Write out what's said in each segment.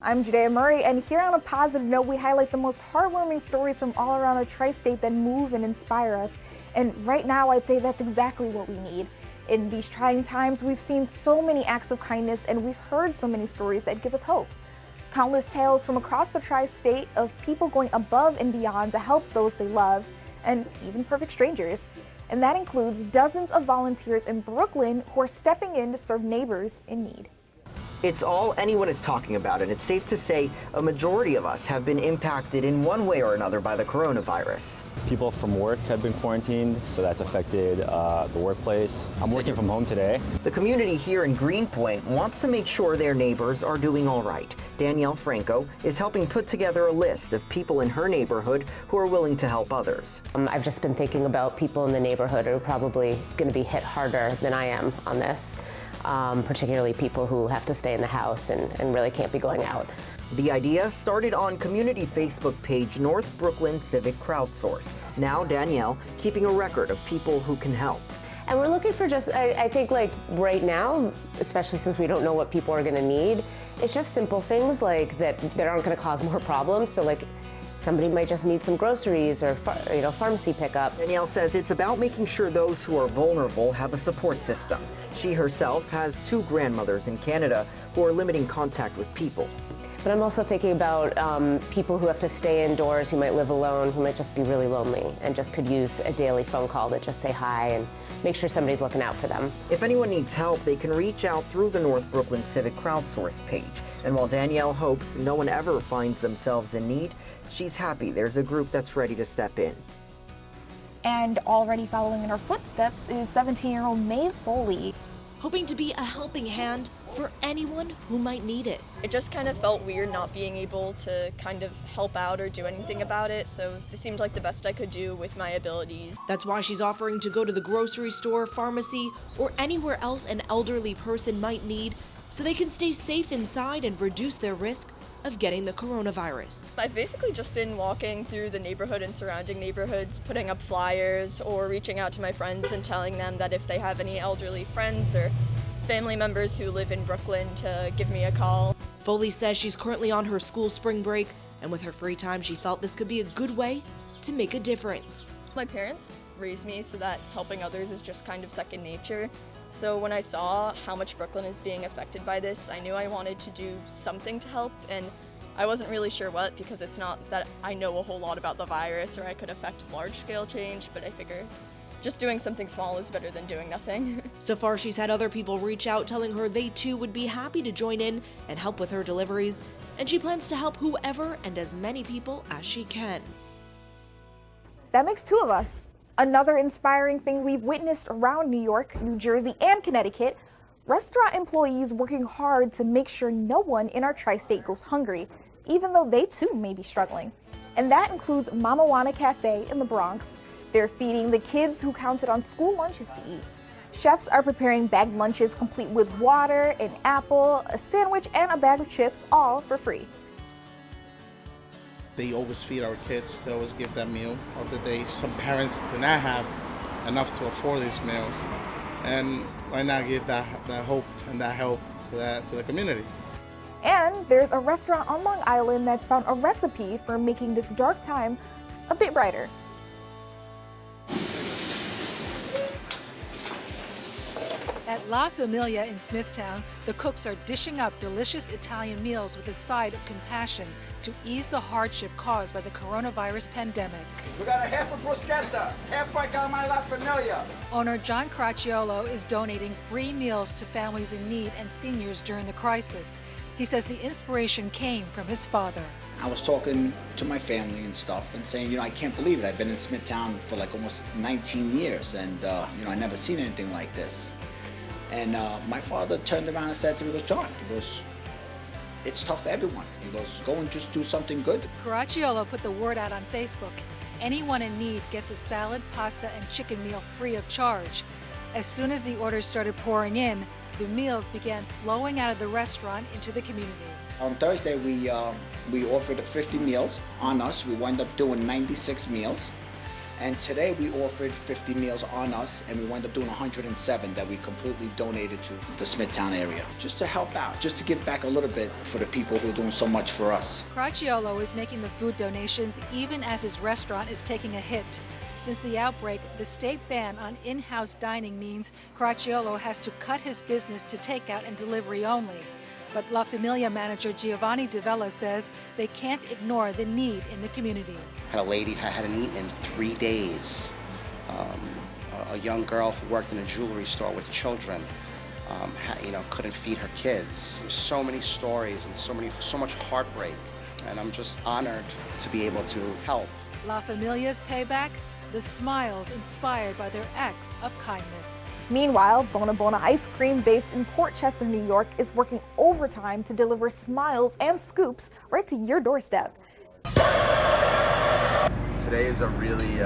I'm Judea Murray, and here on a positive note, we highlight the most heartwarming stories from all around the tri-state that move and inspire us. And right now, I'd say that's exactly what we need. In these trying times, we've seen so many acts of kindness, and we've heard so many stories that give us hope. Countless tales from across the tri-state of people going above and beyond to help those they love, and even perfect strangers. And that includes dozens of volunteers in Brooklyn who are stepping in to serve neighbors in need. It's all anyone is talking about, and it's safe to say a majority of us have been impacted in one way or another by the coronavirus. People from work have been quarantined, so that's affected the workplace. I'm working from home today. The community here in Greenpoint wants to make sure their neighbors are doing all right. Danielle Franco is helping put together a list of people in her neighborhood who are willing to help others. I've just been thinking about people in the neighborhood who are probably going to be hit harder than I am on this. Particularly people who have to stay in the house and really can't be going out. The idea started on community Facebook page North Brooklyn Civic Crowdsource. Now Danielle keeping a record of people who can help. And we're looking for just, I think like right now, especially since we don't know what people are going to need, it's just simple things like that aren't going to cause more problems. So like somebody might just need some groceries or pharmacy pickup. Danielle says it's about making sure those who are vulnerable have a support system. She herself has two grandmothers in Canada who are limiting contact with people. But I'm also thinking about people who have to stay indoors, who might live alone, who might just be really lonely and just could use a daily phone call to just say hi and make sure somebody's looking out for them. If anyone needs help, they can reach out through the North Brooklyn Civic Crowdsource page. And while Danielle hopes no one ever finds themselves in need, she's happy there's a group that's ready to step in. And already following in her footsteps is 17-year-old Mae Foley. Hoping to be a helping hand for anyone who might need it. It just kind of felt weird not being able to kind of help out or do anything about it, so this seemed like the best I could do with my abilities. That's why she's offering to go to the grocery store, pharmacy, or anywhere else an elderly person might need so they can stay safe inside and reduce their risk of getting the coronavirus. I've basically just been walking through the neighborhood and surrounding neighborhoods, putting up flyers or reaching out to my friends and telling them that if they have any elderly friends or family members who live in Brooklyn to give me a call. Foley says she's currently on her school spring break, and with her free time, she felt this could be a good way to make a difference. My parents raised me so that helping others is just kind of second nature. So when I saw how much Brooklyn is being affected by this, I knew I wanted to do something to help, and I wasn't really sure what, because it's not that I know a whole lot about the virus or I could affect large-scale change, but I figure just doing something small is better than doing nothing. So far, she's had other people reach out telling her they too would be happy to join in and help with her deliveries, and she plans to help whoever and as many people as she can. That makes two of us. Another inspiring thing we've witnessed around New York, New Jersey, and Connecticut, restaurant employees working hard to make sure no one in our tri-state goes hungry, even though they too may be struggling. And that includes Mamajuana Cafe in the Bronx. They're feeding the kids who counted on school lunches to eat. Chefs are preparing bagged lunches complete with water, an apple, a sandwich, and a bag of chips, all for free. They always feed our kids. They always give that meal of the day. Some parents do not have enough to afford these meals. And why not give that hope and that help to the community? And there's a restaurant on Long Island that's found a recipe for making this dark time a bit brighter. At La Famiglia in Smithtown, the cooks are dishing up delicious Italian meals with a side of compassion to ease the hardship caused by the coronavirus pandemic. We got a half a bruschetta, half I got my La Famiglia. Owner John Caracciolo is donating free meals to families in need and seniors during the crisis. He says the inspiration came from his father. I was talking to my family and stuff and saying, I can't believe it. I've been in Smithtown for like almost 19 years and, I never seen anything like this. And my father turned around and said to me, John, it's tough for everyone. He goes, go and just do something good. Caracciolo put the word out on Facebook. Anyone in need gets a salad, pasta, and chicken meal free of charge. As soon as the orders started pouring in, the meals began flowing out of the restaurant into the community. On Thursday, we offered 50 meals on us. We wound up doing 96 meals. And today we offered 50 meals on us, and we wound up doing 107 that we completely donated to the Smithtown area, just to help out, just to give back a little bit for the people who are doing so much for us. Cracchiolo is making the food donations even as his restaurant is taking a hit. Since the outbreak, the state ban on in-house dining means Cracchiolo has to cut his business to takeout and delivery only. But La Famiglia manager Giovanni Devella says they can't ignore the need in the community. Had a lady who hadn't eaten in 3 days. A young girl who worked in a jewelry store with children, couldn't feed her kids. So many stories and so much heartbreak, and I'm just honored to be able to help. La Familia's payback? The smiles inspired by their acts of kindness. Meanwhile, Bona Ice Cream, based in Westchester, New York, is working overtime to deliver smiles and scoops right to your doorstep. Today is a really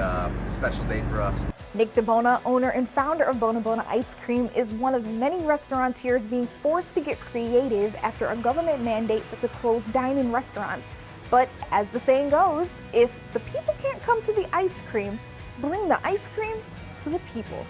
special day for us. Nick DeBona, owner and founder of Bona Ice Cream, is one of many restaurateurs being forced to get creative after a government mandate to close dine-in restaurants. But as the saying goes, if the people can't come to the ice cream, bring the ice cream to the people.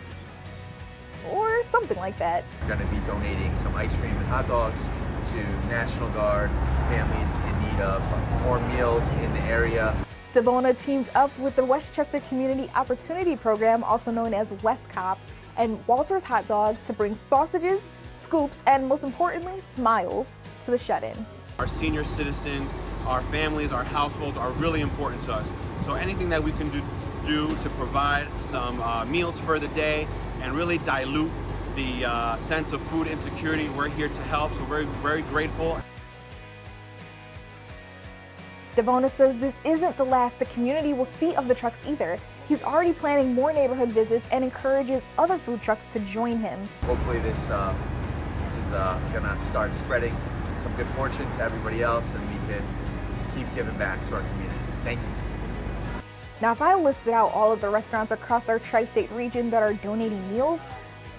Or something like that. We're going to be donating some ice cream and hot dogs to National Guard families in need of more meals in the area. DeBona teamed up with the Westchester Community Opportunity Program, also known as WestCOP, and Walter's Hot Dogs to bring sausages, scoops, and most importantly, smiles to the shut-in. Our senior citizens, our families, our households are really important to us. So anything that we can do to provide some meals for the day and really dilute the sense of food insecurity, we're here to help. So we're very grateful. DeBona says this isn't the last the community will see of the trucks either. He's already planning more neighborhood visits and encourages other food trucks to join him. Hopefully this is going to start spreading some good fortune to everybody else, and we can keep giving back to our community. Thank you. Now, if I listed out all of the restaurants across our tri-state region that are donating meals,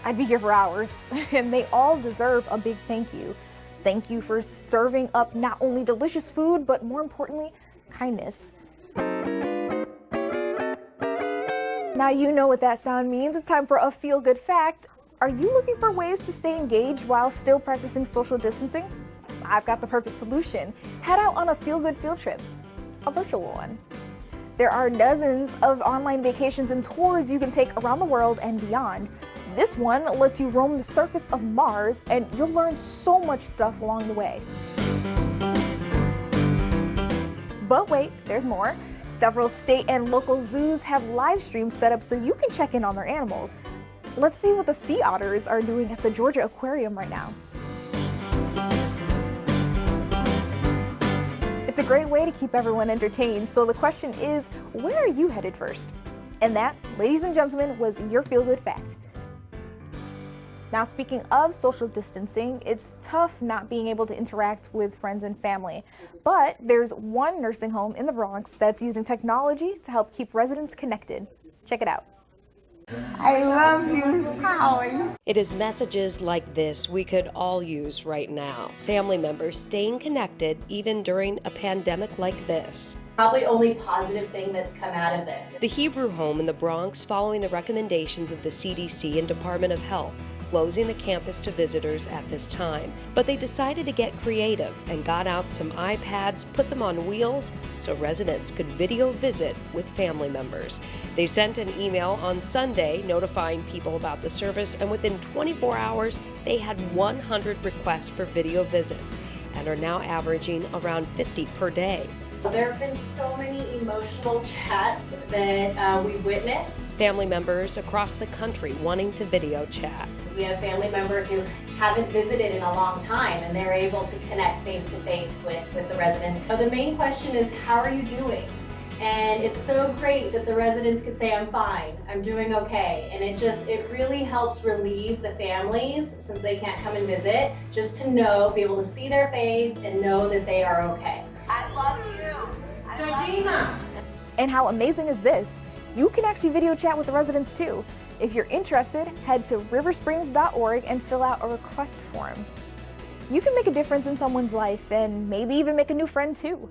I'd be here for hours, and they all deserve a big thank you. Thank you for serving up not only delicious food, but more importantly, kindness. Now you know what that sound means. It's time for a feel-good fact. Are you looking for ways to stay engaged while still practicing social distancing? I've got the perfect solution. Head out on a feel-good field trip, a virtual one. There are dozens of online vacations and tours you can take around the world and beyond. This one lets you roam the surface of Mars, and you'll learn so much stuff along the way. But wait, there's more. Several state and local zoos have live streams set up so you can check in on their animals. Let's see what the sea otters are doing at the Georgia Aquarium right now. It's a great way to keep everyone entertained, so the question is, where are you headed first? And that, ladies and gentlemen, was your feel-good fact. Now, speaking of social distancing, it's tough not being able to interact with friends and family. But there's one nursing home in the Bronx that's using technology to help keep residents connected. Check it out. I love you, Holly. It is messages like this we could all use right now. Family members staying connected even during a pandemic like this. Probably only positive thing that's come out of this. The Hebrew home in the Bronx, following the recommendations of the CDC and Department of Health, closing the campus to visitors at this time. But they decided to get creative and got out some iPads, put them on wheels so residents could video visit with family members. They sent an email on Sunday notifying people about the service, and within 24 hours, they had 100 requests for video visits and are now averaging around 50 per day. There have been so many emotional chats that we witnessed. Family members across the country wanting to video chat. We have family members who haven't visited in a long time, and they're able to connect face-to-face with the residents. So the main question is, how are you doing? And it's so great that the residents could say, I'm fine, I'm doing okay. And it really helps relieve the families, since they can't come and visit, just to know, be able to see their face and know that they are okay. I love you. Georgina. And how amazing is this? You can actually video chat with the residents too. If you're interested, head to riversprings.org and fill out a request form. You can make a difference in someone's life and maybe even make a new friend too.